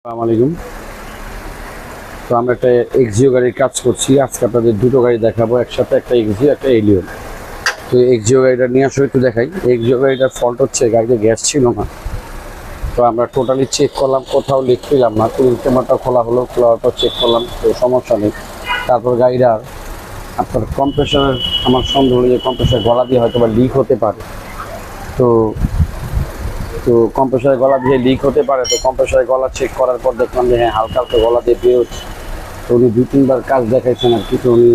আসসালামু আলাইকুম। তো আমরা একটা এক্সিও গাড়ির কাজ করছি। আজকে আপনাদের দুটো গাড়ি দেখাবো একসাথে, একটা এক্সিও একটা এলিয়ন। তো এক্সিও গাড়িটা নিয়ে আসলে একটু দেখাই। এক্সিও গাড়িটার ফল্ট হচ্ছে গাড়িতে গ্যাস ছিল না। তো আমরা টোটালি চেক করলাম, কোথাও লিক পেলাম না। কুলিং চেম্বারটা খোলা হলো, খোলার পর চেক করলাম, তো সমস্যা নেই। তারপর গাড়িটার আপনার কম্প্রেসার, আমার সন্দেহ হলো যে কম্প্রেসার গলা দিয়ে হয়তো বা লিক হতে পারে। তো তো কম্প্রেসারের গলা দিয়ে লিক হতে পারে। তো কম্প্রেসারের গলা চেক করার পর দেখলাম যে হ্যাঁ, হালকা হালকা গলা দিয়ে বেরোচ্ছে। তো উনি 2-3 বার কাজ দেখাইছেন আর কি, তো উনি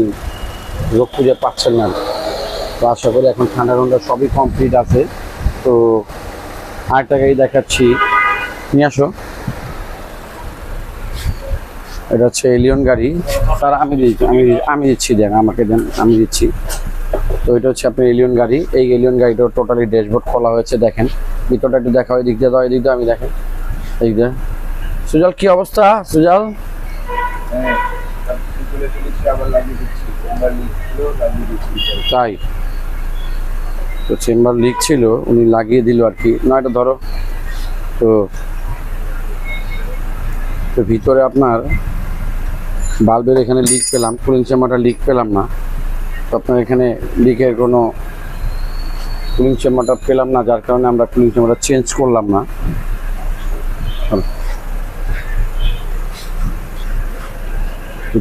রোগ খুঁজে পাচ্ছেন না। তো আশা করি এখন ঠান্ডা ঠান্ডা সবই কমপ্লিট আছে। তো আরেকটা গাড়ি দেখাচ্ছি, নিয়ে আসো। এটা হচ্ছে এলিয়ন গাড়ি। স্যার আমি দিচ্ছি, দেন আমাকে দেন, আমি দিচ্ছি। তো এটা হচ্ছে আপনার এলিয়ন গাড়ি। এই এলিয়ন গাড়িটা টোটালি ড্যাশবোর্ড খোলা হয়েছে, দেখেন। ভিতরটা একটু দেখা হয়, দিক দিয়ে দাও, এদিক দিয়ে আমি দেখেন, এই যে। সুজল কি অবস্থা সুজল? তাই তো চেম্বার লিক ছিল, উনি লাগিয়ে দিল আর কি। না এটা ধরো। তো তো ভিতরে আপনার বাল্বের এখানে লিক পেলাম, কুলিং চেম্বারটা লিক পেলাম না। তো আপনার এখানে লিকের কোনো কুলিং চেম্বারটা পেলাম না, যার কারণে আমরা কুলিং চেম্বারটা চেঞ্জ করলাম না।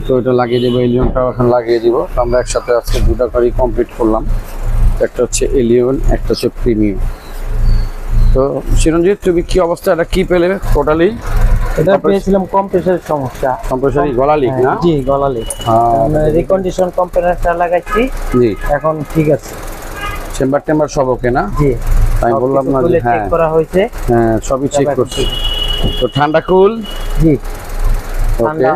তো এটা লাগিয়ে দেবো, এলিয়নটাও এখন লাগিয়ে দিব। তো আমরা একসাথে আজকে দুটো গাড়ি কমপ্লিট করলাম। একটা হচ্ছে এলিয়ন, একটা হচ্ছে প্রিমিয়াম। তো চিরঞ্জিত, তুমি কি অবস্থা, এটা কি পেলে টোটালি? এটা পেয়েছিলাম কম্প্রেসারের সমস্যা। কম্প্রেসারই গলা লিক না? জি, গলা লিক। রিকন্ডিশন কম্প্রেসার লাগাইছি, জি এখন ঠিক আছে। চেম্বার টেম্বার সব ওকে না? জি, আমি বললাম না যে চেক করা হয়েছে। হ্যাঁ, সবই চেক করছি। তো ঠান্ডা কুল? জি, ওকে, ঠান্ডা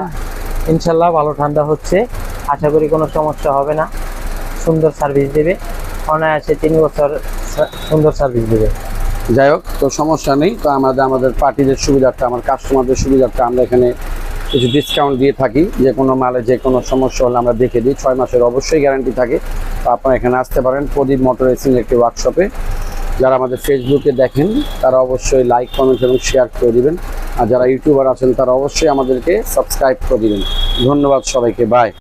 ইনশাআল্লাহ ভালো ঠান্ডা হচ্ছে। আশা করি কোনো সমস্যা হবে না, সুন্দর সার্ভিস দেবে। অনায়াসে 3 বছর সুন্দর সার্ভিস দেবে। যাই হোক, তো সমস্যা নেই। তো আমাদের পার্টিদের সুবিধার্থে, আমার কাস্টমারদের সুবিধার্থে আমরা এখানে কিছু ডিসকাউন্ট দিয়ে থাকি। যে কোনো মালে যে কোনো সমস্যা হলে আমরা দেখে দিই। 6 মাসের অবশ্যই গ্যারান্টি থাকে। তো আপনারা এখানে আসতে পারেন প্রদীপ মোটর রেসিং একটি ওয়ার্কশপে। যারা আমাদের ফেসবুকে দেখেন তারা অবশ্যই লাইক, কমেন্ট এবং শেয়ার করে দিবেন। আর যারা ইউটিউবার আছেন তারা অবশ্যই আমাদেরকে সাবস্ক্রাইব করে দিবেন। ধন্যবাদ সবাইকে, বাই।